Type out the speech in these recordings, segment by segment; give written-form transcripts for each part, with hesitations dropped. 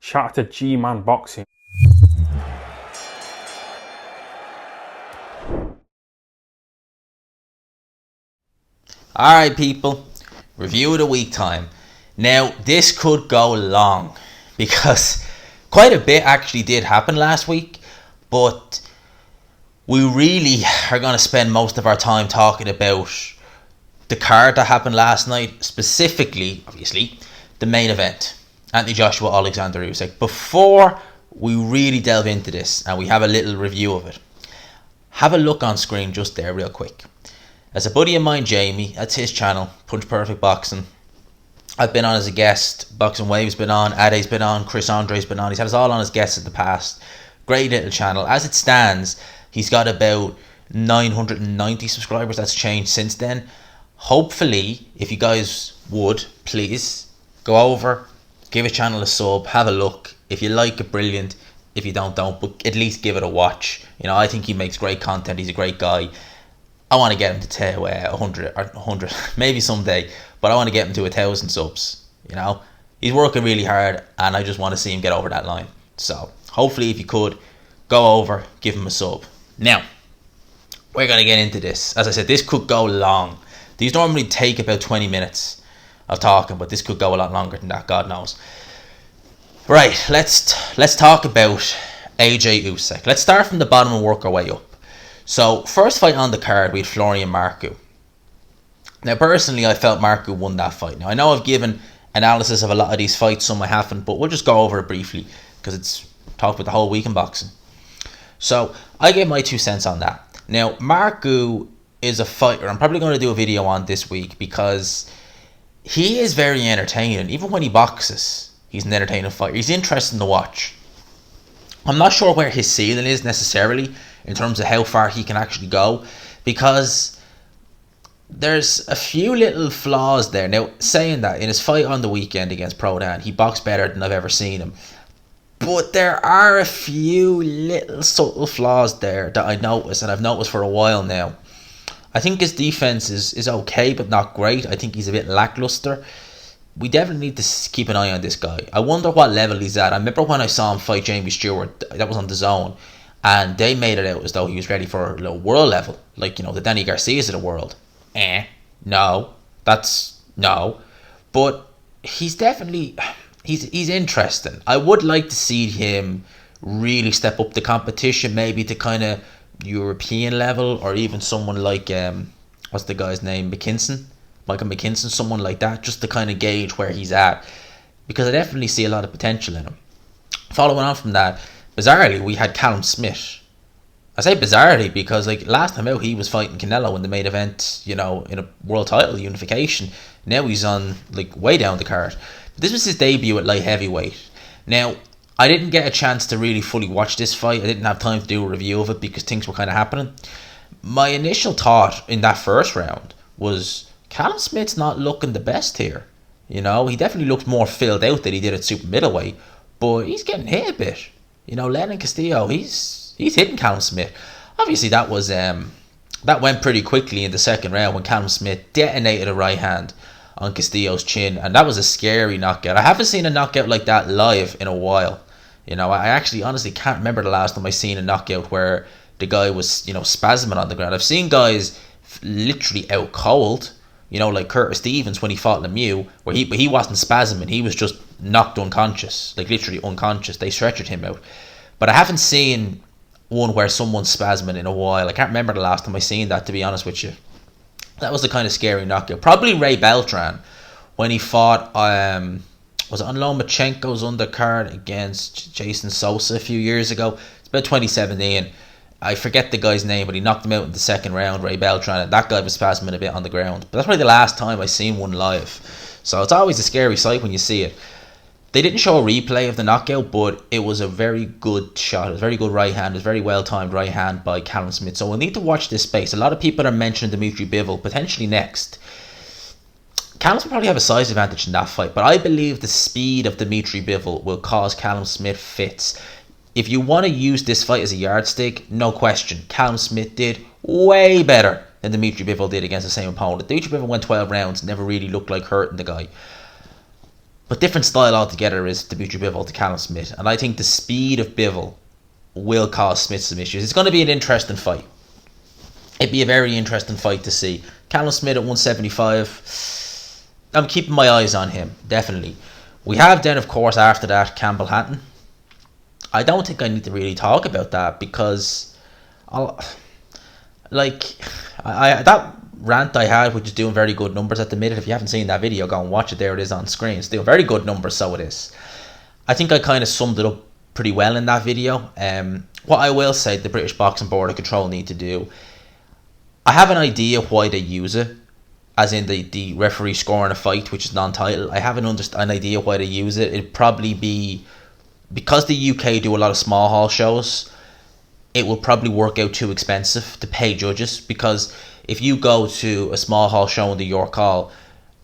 Shout out to G-Man Boxing. Alright people, review of the week time. Now this could go long because quite a bit actually did happen last week, but we really are going to spend most of our time talking about the card that happened last night, specifically, obviously, the main event, Anthony Joshua, Alexander Usyk. Before we really delve into this and we have a little review of it, have a look on screen just there real quick. As a buddy of mine, Jamie, that's his channel, Punch Perfect Boxing. I've been on as a guest. Boxing Wave's been on, Ade's been on, Chris Andre's been on. He's had us all on as guests in the past. Great little channel. As it stands, he's got about 990 subscribers. That's changed since then. Hopefully, if you guys would, please go over, give his channel a sub, have a look. If you like it, brilliant. If you don't, but at least give it a watch. You know, I think he makes great content. He's a great guy. I want to get him to 100, maybe someday, but I want to get him to 1,000 subs. You know, he's working really hard, and I just want to see him get over that line. So hopefully, if you could, go over, give him a sub. Now, we're gonna get into this. As I said, this could go long. These normally take about 20 minutes of talking, but this could go a lot longer than that. God knows. Right, let's talk about AJ Usyk. Let's start from the bottom and work our way up. So, first fight on the card, we had Florian Marku. Now, personally, I felt Marku won that fight. Now, I know I've given analysis of a lot of these fights, some I haven't, but we'll just go over it briefly because it's talked about the whole week in boxing. So, I gave my 2 cents on that. Now, Marku is a fighter I'm probably going to do a video on this week because he is very entertaining. Even when he boxes, he's an entertaining fighter. He's interesting to watch. I'm not sure where his ceiling is necessarily in terms of how far he can actually go, because there's a few little flaws there. Now, saying that, in his fight on the weekend against Prodan, he boxed better than I've ever seen him. But there are a few little subtle flaws there that I noticed, and I've noticed for a while now. I think his defense is okay, but not great. I think he's a bit lackluster. We definitely need to keep an eye on this guy. I wonder what level he's at. I remember when I saw him fight Jamie Stewart, that was on DAZN, and they made it out as though he was ready for a world level, like, you know, the Danny Garcias of the world. No, that's no. But he's definitely he's interesting. I would like to see him really step up the competition, maybe to kind of European level, or even someone like what's the guy's name, Michael McKinson, someone like that, just to kind of gauge where he's at, because I definitely see a lot of potential in him. Following on from that, bizarrely, we had Callum Smith. I say bizarrely because, like, last time out he was fighting Canelo in the main event, you know, in a world title unification. Now he's on, like, way down the card. But this was his debut at light heavyweight. Now, I didn't get a chance to really fully watch this fight. I didn't have time to do a review of it because things were kind of happening. My initial thought in that first round was, Callum Smith's not looking the best here. You know, he definitely looked more filled out than he did at super middleweight, but he's getting hit a bit. You know, Lennon Castillo, he's hitting Callum Smith. Obviously, that went pretty quickly in the second round when Callum Smith detonated a right hand on Castillo's chin, and that was a scary knockout. I haven't seen a knockout like that live in a while. You know, I actually honestly can't remember the last time I seen a knockout where the guy was, you know, spasming on the ground. I've seen guys literally out cold, you know, like Curtis Stevens when he fought Lemieux, where he wasn't spasming, he was just knocked unconscious, like literally unconscious. They stretchered him out. But I haven't seen one where someone's spasming in a while. I can't remember the last time I seen that, to be honest with you. That was the kind of scary knockout. Probably Ray Beltran when he fought was it on Lomachenko's undercard against Jason Sosa a few years ago. It's about 2017. I forget the guy's name, but he knocked him out in the second round, Ray Beltran, and that guy was spasming a bit on the ground. But that's probably the last time I seen one live. So it's always a scary sight when you see it. They didn't show a replay of the knockout, but it was a very good shot. It was a very good right hand. It was a very well-timed right hand by Callum Smith. So we'll need to watch this space. A lot of people are mentioning Dimitri Bivol potentially next. Callum will probably have a size advantage in that fight, but I believe the speed of Dimitri Bivol will cause Callum Smith fits. If you want to use this fight as a yardstick, no question, Callum Smith did way better than Dimitri Bivol did against the same opponent. Dimitri Bivol went 12 rounds, never really looked like hurting the guy. But different style altogether is Demetrius Bivol to Callum Smith. And I think the speed of Bivol will cause Smith some issues. It's going to be an interesting fight. It'd be a very interesting fight to see. Callum Smith at 175. I'm keeping my eyes on him, definitely. We have then, of course, after that, Campbell Hatton. I don't think I need to really talk about that because that rant I had, which is doing very good numbers at the minute. If you haven't seen that video, go and watch it. There it is on screen. It's doing very good numbers, so it is. I think I kind of summed it up pretty well in that video. What I will say the British Boxing Board of Control need to do, I have an idea why they use it, as in the referee scoring a fight which is non-title. I have an idea why they use it. It'd probably be because the UK do a lot of small hall shows. It will probably work out too expensive to pay judges, because if you go to a small hall show in the York Hall,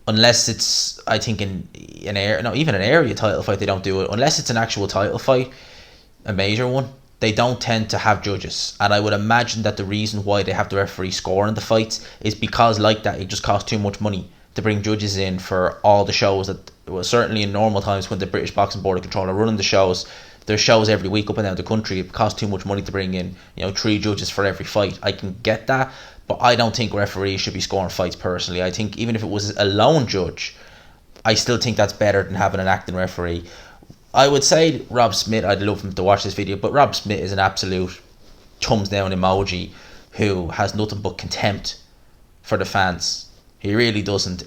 unless it's, I think, even an area title fight, they don't do it. Unless it's an actual title fight, a major one, they don't tend to have judges. And I would imagine that the reason why they have the referee scoring the fights is because, like that, it just costs too much money to bring judges in for all the shows that, well, certainly in normal times when the British Boxing Board of Control are running the shows, there's shows every week up and down the country. It costs too much money to bring in, 3 judges for every fight. I can get that, but I don't think referees should be scoring fights personally. I think even if it was a lone judge, I still think that's better than having an acting referee. I would say Rob Smith, I'd love him to watch this video, but Rob Smith is an absolute thumbs down emoji who has nothing but contempt for the fans. He really doesn't.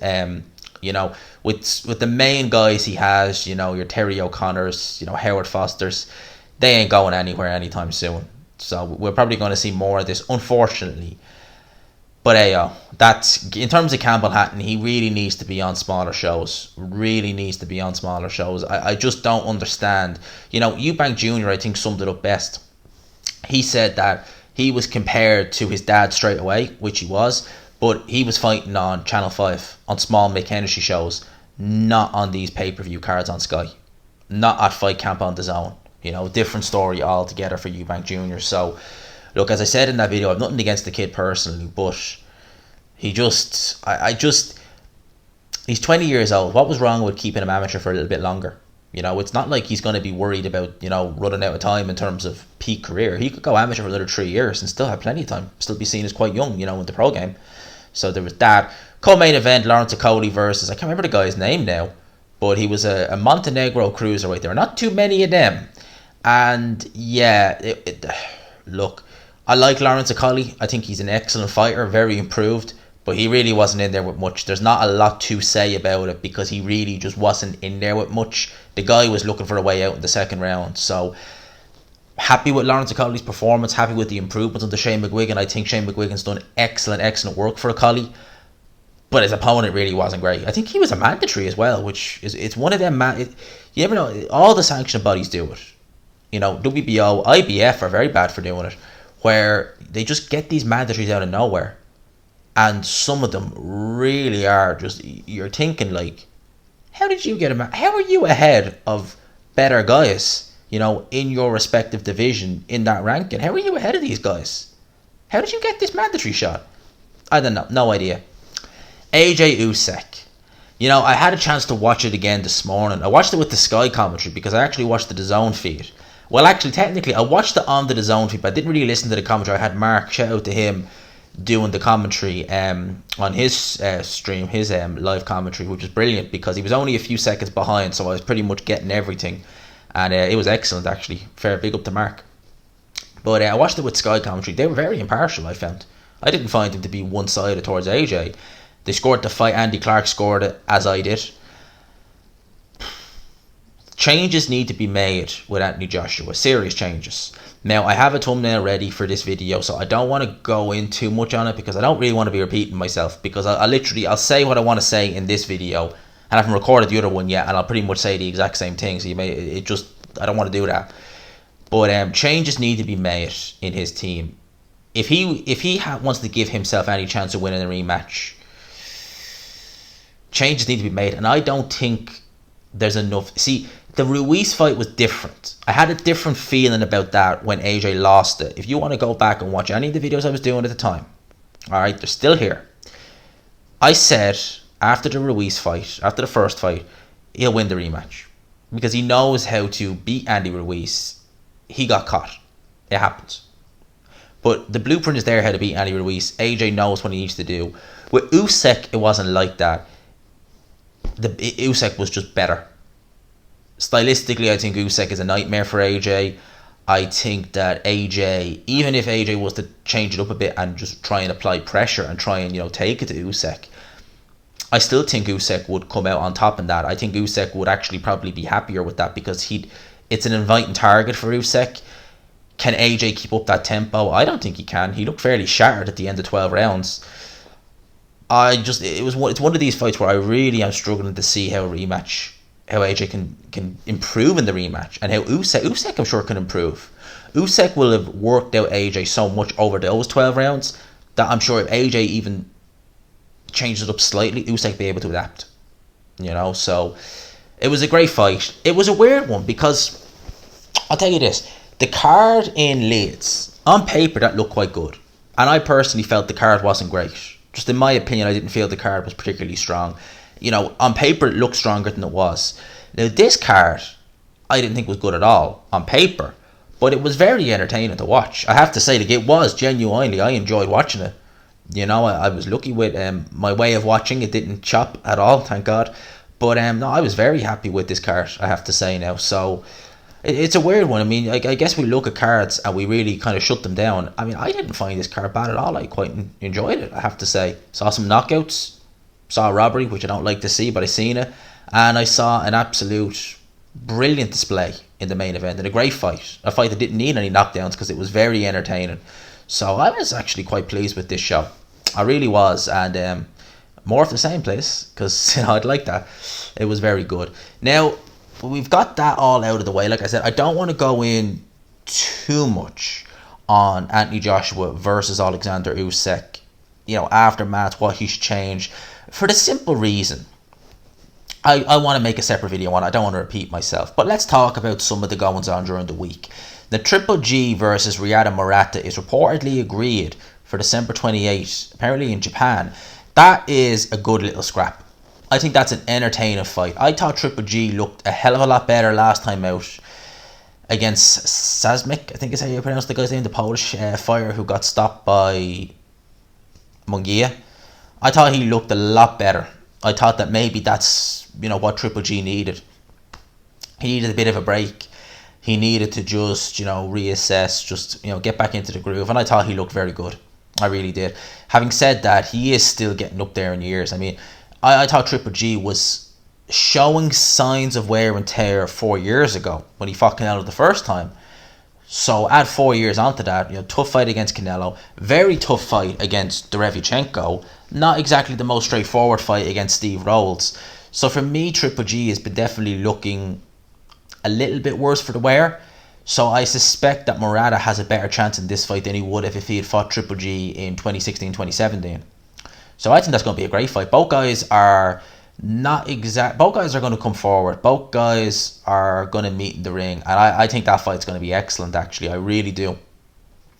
With the main guys he has, your Terry O'Connors, Howard Fosters, they ain't going anywhere anytime soon. So we're probably going to see more of this, unfortunately. But that's, in terms of Campbell Hatton, he really needs to be on smaller shows. I just don't understand. Eubank Jr., I think, summed it up best. He said that he was compared to his dad straight away, which he was, but he was fighting on Channel 5, on small Mick Hennessy shows, not on these pay-per-view cards on Sky, not at Fight Camp on DAZN. Different story altogether for Eubank Jr. So, look, as I said in that video, I've nothing against the kid personally, but he's 20 years old. What was wrong with keeping him amateur for a little bit longer? It's not like he's going to be worried about, running out of time in terms of peak career. He could go amateur for another 3 years and still have plenty of time, still be seen as quite young, in the pro game. So there was that. Co-main event, Lawrence Okolie versus, I can't remember the guy's name now, but he was a Montenegro cruiserweight. There are not too many of them. And yeah, look, I like Lawrence Okolie. I think he's an excellent fighter, very improved, but he really wasn't in there with much. There's not a lot to say about it because he really just wasn't in there with much. The guy was looking for a way out in the second round. So happy with Lawrence Okolie's performance, happy with the improvements under Shane McGuigan. I think Shane McGuigan's done excellent work for Okolie, but his opponent really wasn't great. I think he was a mandatory as well, which is, it's one of them, you never know, all the sanction bodies do it. WBO, IBF are very bad for doing it, where they just get these mandatories out of nowhere, and some of them really are just, you're thinking like, how did you get him? How are you ahead of better guys, in your respective division in that ranking? How are you ahead of these guys? How did you get this mandatory shot? I don't know, no idea. AJ Usyk. I had a chance to watch it again this morning. I watched it with the Sky commentary because I actually watched the DAZN feed. Well, actually, technically, I watched it on the DAZN feed, but I didn't really listen to the commentary. I had Mark, shout out to him, doing the commentary on his stream, his live commentary, which was brilliant because he was only a few seconds behind, so I was pretty much getting everything. And it was excellent, actually. Fair big up to Mark. But I watched it with Sky commentary. They were very impartial, I found. I didn't find them to be one-sided towards AJ. They scored the fight. Andy Clark scored it, as I did. Changes need to be made with Anthony Joshua. Serious changes. Now, I have a thumbnail ready for this video, so I don't want to go in too much on it because I don't really want to be repeating myself, because I'll say what I want to say in this video, and I haven't recorded the other one yet, and I'll pretty much say the exact same thing, so I don't want to do that. But changes need to be made in his team. If he wants to give himself any chance of winning a rematch, changes need to be made, and I don't think there's enough. See, the Ruiz fight was different. I had a different feeling about that when AJ lost it. If you want to go back and watch any of the videos I was doing at the time, alright, they're still here. I said, after the Ruiz fight, after the first fight, he'll win the rematch. Because he knows how to beat Andy Ruiz. He got caught. It happens. But the blueprint is there how to beat Andy Ruiz. AJ knows what he needs to do. With Usyk, it wasn't like that. Usyk was just better. Stylistically, I think Usyk is a nightmare for AJ. I think that AJ, even if AJ was to change it up a bit and just try and apply pressure and try and, take it to Usyk, I still think Usyk would come out on top in that. I think Usyk would actually probably be happier with that because it's an inviting target for Usyk. Can AJ keep up that tempo? I don't think he can. He looked fairly shattered at the end of 12 rounds. It's one of these fights where I really am struggling to see how AJ can improve in the rematch, and how Usyk I'm sure can improve. Usyk will have worked out AJ so much over those 12 rounds that I'm sure if AJ even changes it up slightly, Usyk will be able to adapt. So it was a great fight. It was a weird one because I'll tell you this: the card in Leeds, on paper, that looked quite good, and I personally felt the card wasn't great. Just in my opinion, I didn't feel the card was particularly strong. On paper, it looked stronger than it was. Now, this card, I didn't think was good at all on paper, but it was very entertaining to watch. I have to say, it was genuinely, I enjoyed watching it. I was lucky with my way of watching. It didn't chop at all, thank God. But no, I was very happy with this card, I have to say now. So it's a weird one. I mean, I guess we look at cards and we really kind of shut them down. I mean, I didn't find this card bad at all. I quite enjoyed it, I have to say. Saw some knockouts, saw a robbery, which I don't like to see, but I seen it. And I saw an absolute brilliant display in the main event, and a great fight. A fight that didn't need any knockdowns because it was very entertaining. So I was actually quite pleased with this show. I really was. And more of the same, please, because I'd like that. It was very good. Now, we've got that all out of the way. Like I said, I don't want to go in too much on Anthony Joshua versus Alexander Usyk. Aftermath, what he's changed. For the simple reason, I want to make a separate video on it. I don't want to repeat myself. But let's talk about some of the goings on during the week. The Triple G versus Riyad Murata is reportedly agreed for December 28th, apparently in Japan. That is a good little scrap. I think that's an entertaining fight. I thought Triple G looked a hell of a lot better last time out against Sazmik, I think is how you pronounce the guy's name, the Polish fighter who got stopped by Munguia. I thought he looked a lot better. I thought that maybe that's what Triple G needed. He needed a bit of a break. He needed to just reassess, just get back into the groove, and I thought he looked very good. I really did. Having said that, he is still getting up there in years. I mean, I thought Triple G was showing signs of wear and tear 4 years ago when he fought Canelo the first time. So add 4 years onto that, tough fight against Canelo, very tough fight against Derevyanchenko, not exactly the most straightforward fight against Steve Rolls. So for me, Triple G has been definitely looking a little bit worse for the wear. So I suspect that Murata has a better chance in this fight than he would if he had fought Triple G in 2016, 2017. So I think that's going to be a great fight. Both guys are both guys are going to come forward. Both guys are going to meet in the ring. And I think that fight's going to be excellent, actually. I really do.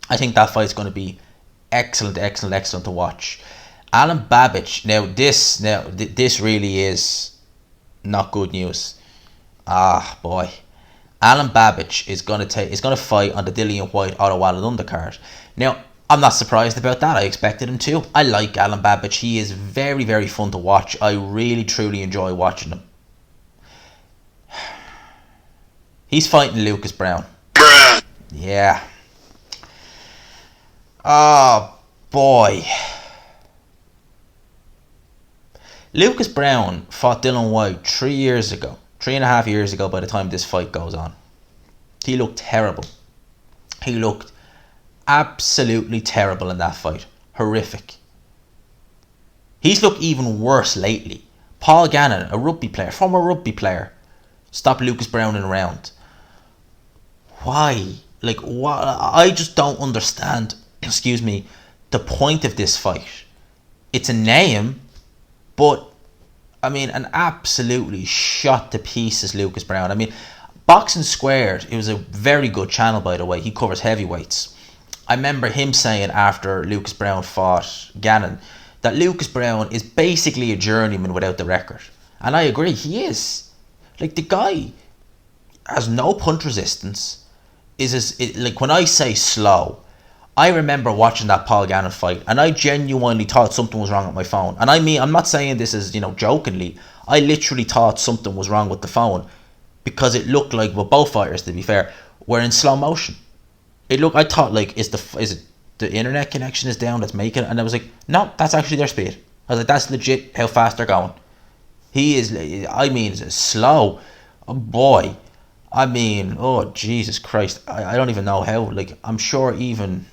I think that fight's going to be excellent to watch. Alan Babbage. Now this really is not good news. Ah, boy. Alan Babbage is going to fight on the Dillian White Otto Wallen undercard. Now, I'm not surprised about that. I expected him to. I like Alan Babbage. He is very, very fun to watch. I really, truly enjoy watching him. He's fighting Lucas Brown. Yeah. Oh, boy. Lucas Brown fought Dillian White 3 years ago. 3.5 years ago by the time this fight goes on. He looked terrible. He looked absolutely terrible in that fight. Horrific. He's looked even worse lately. Paul Gannon, former rugby player, stopped Lucas Brown in a round. Why? What? I just don't understand, the point of this fight. It's a name, but an absolutely shot to pieces Lucas Brown. Boxing Squared, it was a very good channel, by the way. He covers heavyweights. I remember him saying after Lucas Brown fought Gannon that Lucas Brown is basically a journeyman without the record. And I agree, he is. Like, the guy has no punch resistance. Like, when I say slow, I remember watching that Paul Gannon fight, and I genuinely thought something was wrong with my phone. And I mean, I'm not saying this as, jokingly. I literally thought something was wrong with the phone, because it looked like, well, both fighters, to be fair, were in slow motion. I thought, like, is it the internet connection is down that's making it? And I was like, no, that's actually their speed. I was like, that's legit how fast they're going. He is, I mean, it's slow. Oh boy. I mean, oh Jesus Christ. I don't even know how. Like, I'm sure even...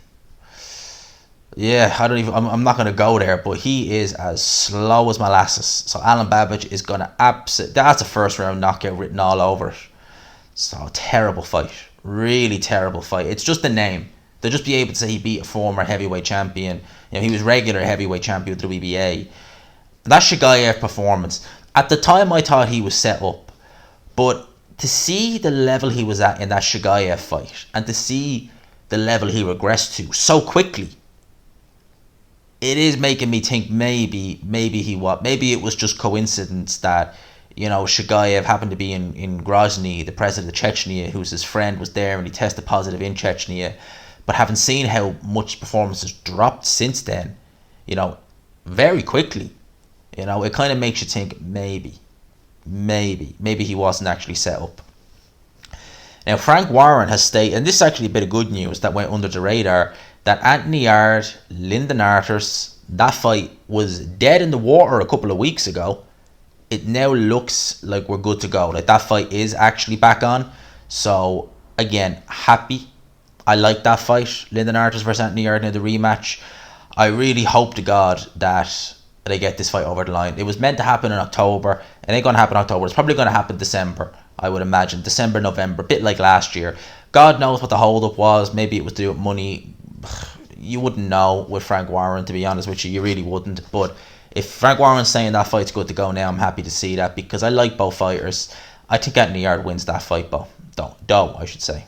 Yeah, I'm not going to go there, but he is as slow as molasses. So Alan Babbage is going to that's a first round knockout written all over it. So, terrible fight. Really terrible fight. It's just the name. They'll just be able to say he beat a former heavyweight champion. He was regular heavyweight champion with the WBA. That Shigaev performance. At the time, I thought he was set up. But to see the level he was at in that Shigaev fight, and to see the level he regressed to so quickly, it is making me think maybe it was just coincidence that, Shigaev happened to be in Grozny, the president of Chechnya, who's his friend, was there, and he tested positive in Chechnya. But having seen how much performance has dropped since then, very quickly, it kind of makes you think maybe he wasn't actually set up. Now, Frank Warren has stated, and this is actually a bit of good news that went under the radar, that Anthony Yarde, Lyndon Arthurs, that fight was dead in the water a couple of weeks ago. It now looks like we're good to go. Like, that fight is actually back on. So, again, happy. I like that fight. Lyndon Arthurs versus Anthony Yarde in the rematch. I really hope to God that they get this fight over the line. It was meant to happen in October. It ain't going to happen in October. It's probably going to happen December, I would imagine. December, November, a bit like last year. God knows what the hold-up was. Maybe it was to do with money. You wouldn't know with Frank Warren, to be honest with you. You really wouldn't. But if Frank Warren's saying that fight's good to go now, I'm happy to see that, because I like both fighters. I think Anthony Yarde wins that fight, though, I should say.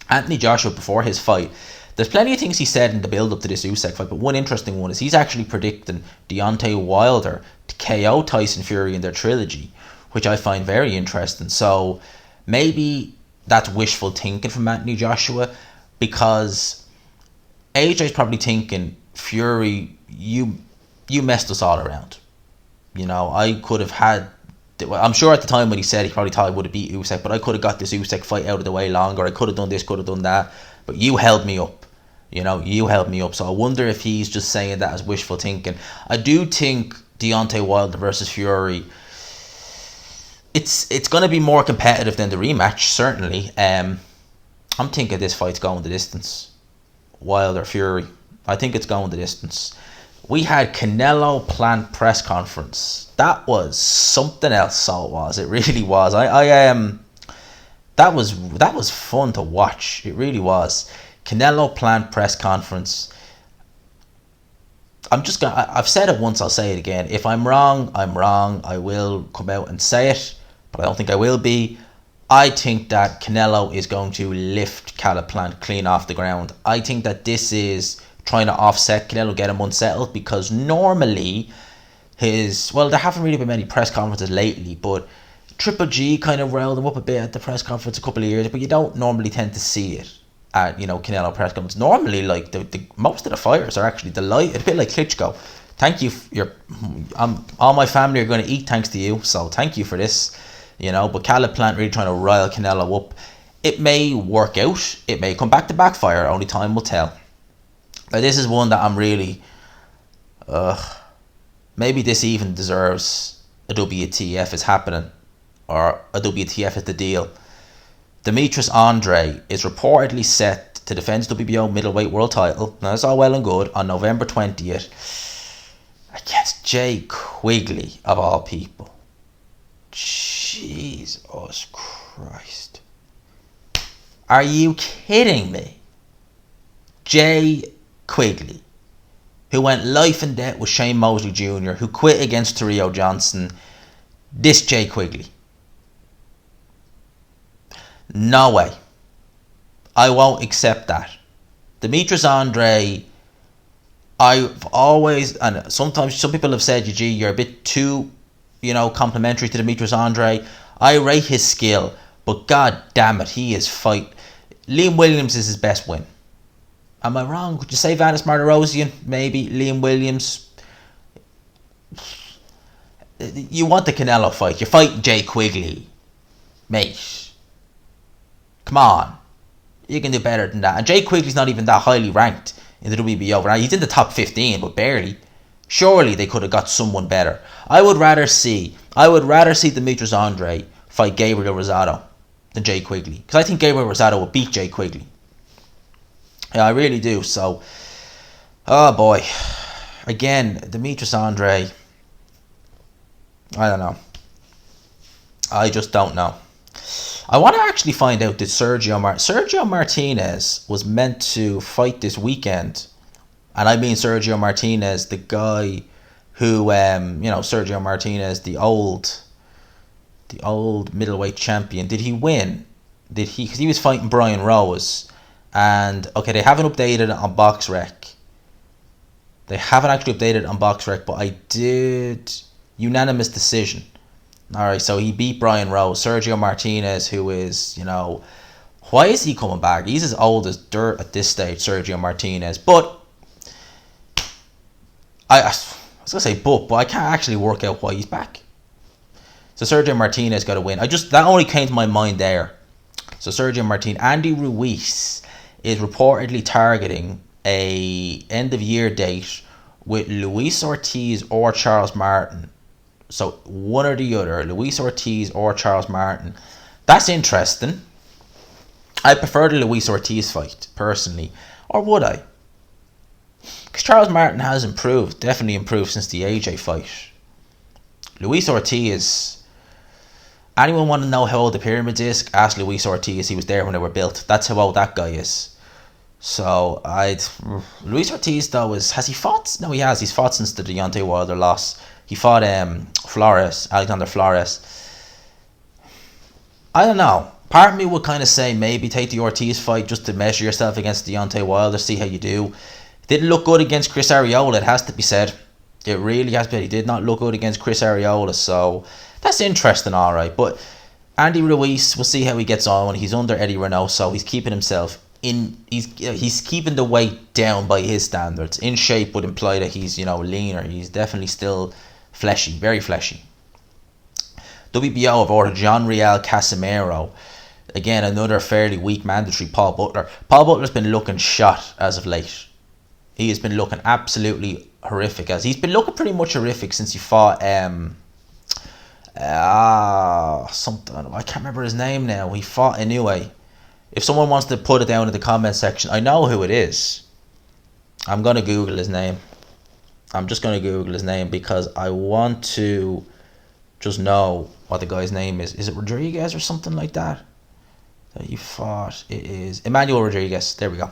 Anthony Joshua, before his fight, there's plenty of things he said in the build-up to this Usyk fight, but one interesting one is he's actually predicting Deontay Wilder to KO Tyson Fury in their trilogy, which I find very interesting. So maybe that's wishful thinking from Anthony Joshua, because AJ's probably thinking, Fury, you messed us all around. I could have had... I'm sure at the time when he said, he probably thought I would have beat Usyk, but I could have got this Usyk fight out of the way longer. I could have done this, could have done that. But you held me up. You held me up. So I wonder if he's just saying that as wishful thinking. I do think Deontay Wilder versus Fury, it's going to be more competitive than the rematch, certainly. I'm thinking this fight's going the distance. Wilder Fury. I think it's going the distance. We had Canelo Plant press conference. That was something else, so it was. It really was. That was fun to watch. It really was. Canelo Plant press conference. I've said it once, I'll say it again. If I'm wrong, I'm wrong. I will come out and say it, but I don't think I will be. I think that Canelo is going to lift Caleb Plant clean off the ground. I think that this is trying to offset Canelo, get him unsettled, because normally there haven't really been many press conferences lately, but Triple G kind of riled him up a bit at the press conference a couple of years, but you don't normally tend to see it at, Canelo press conference. Normally, like, the most of the fighters are actually delighted, a bit like Klitschko. Thank you, all my family are going to eat thanks to you, so thank you for this, but Caleb Plant really trying to rile Canelo up. It may work out, it may come back to backfire, only time will tell. But this is one that I'm really, maybe this even deserves a WTF is happening, or a WTF is the deal. Demetrius Andrade is reportedly set to defend his WBO middleweight world title. Now, that's all well and good, on November 20th against Jay Quigley, of all people. Jesus Christ. Are you kidding me? Jay Quigley, who went life and death with Shane Mosley Jr., who quit against Terrio Johnson. This Jay Quigley. No way. I won't accept that. Demetrius Andrade, I've always, and sometimes some people have said, you're a bit too, complimentary to Demetrius Andrade. I rate his skill, but god damn it, he is fight. Liam Williams is his best win. Am I wrong? Could you say Vanis Martirosyan? Maybe. Liam Williams. You want the Canelo fight. You're fighting Jay Quigley. Mate. Come on. You can do better than that. And Jay Quigley's not even that highly ranked in the WBO. Now, he's in the top 15, but barely. Surely they could have got someone better. I would rather see Demetrius Andrade fight Gabriel Rosado than Jay Quigley. Because I think Gabriel Rosado will beat Jay Quigley. Yeah, I really do. So, oh boy. Again, Demetrius Andrade. I don't know. I just don't know. I want to actually find out that Sergio Martinez was meant to fight this weekend. And I mean Sergio Martinez, the guy who, Sergio Martinez, the old middleweight champion. Did he win? Because he was fighting Brian Ruiz. And, okay, they haven't updated it on BoxRec. They haven't actually updated it on BoxRec, but I did unanimous decision. Alright, so he beat Brian Ruiz. Sergio Martinez, who is, why is he coming back? He's as old as dirt at this stage, Sergio Martinez. But, I was going to say but I can't actually work out why he's back. So Sergio Martinez got a win. That only came to my mind there. So Sergio Martinez, Andy Ruiz is reportedly targeting a end of year date with Luis Ortiz or Charles Martin. So one or the other, Luis Ortiz or Charles Martin. That's interesting. I prefer the Luis Ortiz fight, personally. Or would I? Because Charles Martin has improved, definitely improved since the AJ fight. Luis Ortiz, anyone want to know how old the pyramids is? Ask Luis Ortiz, he was there when they were built. That's how old that guy is. So, Luis Ortiz, though, has he fought? No, he has. He's fought since the Deontay Wilder loss. He fought Alexander Flores. I don't know. Part of me would kind of say maybe take the Ortiz fight just to measure yourself against Deontay Wilder, see how you do. It didn't look good against Chris Arreola, it has to be said. It really has to be. He did not look good against Chris Arreola, so that's interesting, alright. But Andy Ruiz, we'll see how he gets on when he's under Eddie Reynoso. He's keeping himself he's keeping the weight down by his standards. In shape would imply that he's, leaner. He's definitely still fleshy, very fleshy. WBO have ordered John Real Casimero. Again, another fairly weak mandatory, Paul Butler. Paul Butler's been looking shot as of late. He has been looking absolutely horrific. He's been looking pretty much horrific since he fought something. I can't remember his name now. He fought anyway. If someone wants to put it down in the comment section, I know who it is. I'm going to Google his name. I'm just going to Google his name because I want to just know what the guy's name is. Is it Rodriguez or something like that? That he fought? It is Emmanuel Rodriguez. There we go.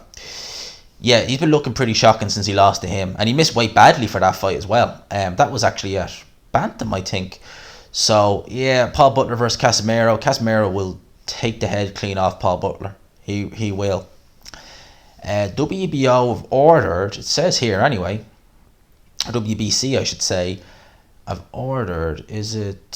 Yeah, he's been looking pretty shocking since he lost to him. And he missed weight badly for that fight as well. That was actually at Bantam, I think. So, yeah, Paul Butler versus Casimero. Casimero will take the head clean off Paul Butler. He will. WBO have ordered, it says here anyway, WBC I should say, I've ordered, is it,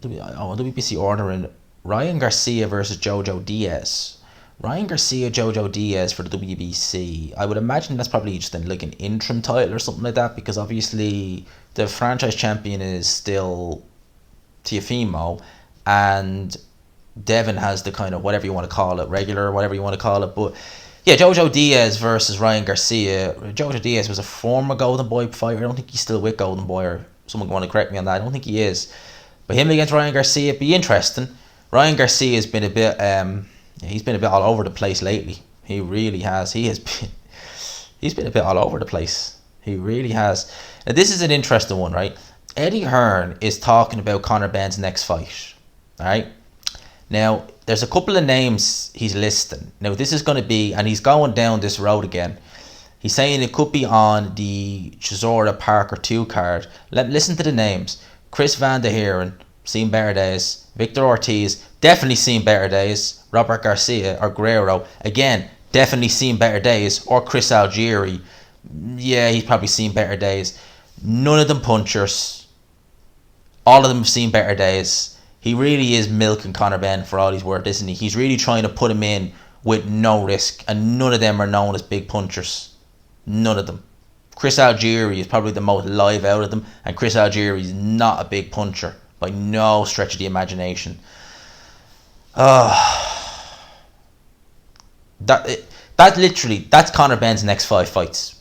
WBC ordering Ryan Garcia versus Jojo Diaz. Ryan Garcia, Jojo Diaz for the WBC. I would imagine that's probably just like an interim title or something like that, because obviously the franchise champion is still Teofimo, and Devin has the kind of whatever you want to call it, regular, whatever you want to call it. But yeah, Jojo Diaz versus Ryan Garcia. Jojo Diaz was a former Golden Boy fighter. I don't think he's still with Golden Boy, or someone want to correct me on that. I don't think he is. But him against Ryan Garcia, it'd be interesting. Ryan Garcia has been a bit, he's been a bit all over the place lately. He really has. He's been a bit all over the place. He really has. Now this is an interesting one, right? Eddie Hearn is talking about Conor Benn's next fight. Alright? Now, there's a couple of names he's listing. Now, this is going to be, and he's going down this road again. He's saying it could be on the Chisora Parker 2 card. Listen to the names. Chris Van der Heeren, seen better days. Victor Ortiz, definitely seen better days. Robert Garcia or Guerrero, again, definitely seen better days. Or Chris Algieri, yeah, he's probably seen better days. None of them punchers. All of them have seen better days. He really is milking Conor Benn for all he's worth, isn't he? He's really trying to put him in with no risk, and none of them are known as big punchers. None of them. Chris Algieri is probably the most live out of them, and Chris Algieri is not a big puncher by no stretch of the imagination. That's Conor Benn's next 5 fights.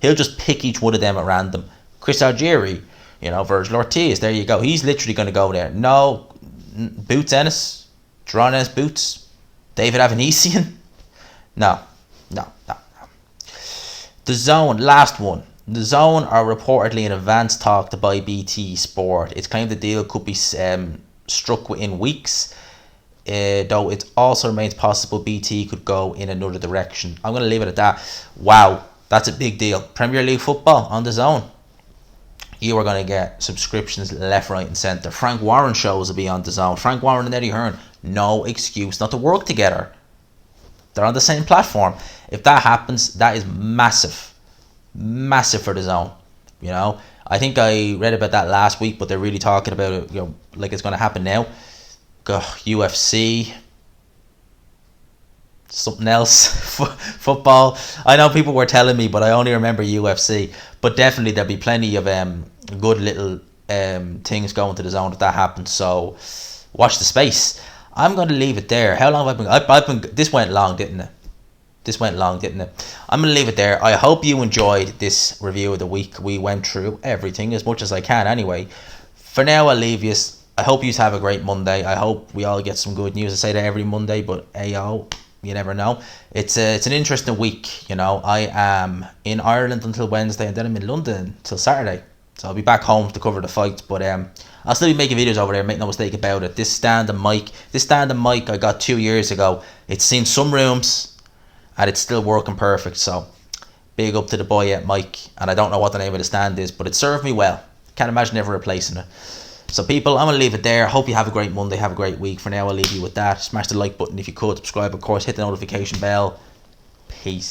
He'll just pick each one of them at random. Chris Algieri, Virgil Ortiz, there you go. He's literally going to go there. No, Boots Ennis, Jerron Ennis Boots, David Avanesian. No. The DAZN, last one. The DAZN are reportedly in advance talk to buy BT Sport. It's claimed the deal could be struck within weeks, though it also remains possible BT could go in another direction. I'm going to leave it at that. Wow, that's a big deal. Premier League football on the DAZN. You are going to get subscriptions left, right and centre. Frank Warren shows will be on the DAZN. Frank Warren and Eddie Hearn, no excuse not to work together. They're on the same platform. If that happens, that is massive. Massive for the DAZN. I think I read about that last week, but they're really talking about it, like it's going to happen now. UFC, something else, football. I know people were telling me, but I only remember UFC. But definitely there'll be plenty of good little things going to the DAZN if that happens. So watch the space. I'm going to leave it there. How long have I been? This went long, didn't it? I'm going to leave it there. I hope you enjoyed this review of the week. We went through everything as much as I can anyway. For now, I'll leave you. I hope you have a great Monday. I hope we all get some good news. I say that every Monday, but you never know. It's an interesting week. I am in Ireland until Wednesday, and then I'm in London till Saturday. So I'll be back home to cover the fights, but I'll still be making videos over there, make no mistake about it. This stand and mic I got 2 years ago. It's seen some rooms, and it's still working perfect. So big up to the boy at Mike, and I don't know what the name of the stand is, but it served me well. Can't imagine ever replacing it. So people, I'm going to leave it there. Hope you have a great Monday, have a great week. For now, I'll leave you with that. Smash the like button if you could. Subscribe, of course. Hit the notification bell. Peace.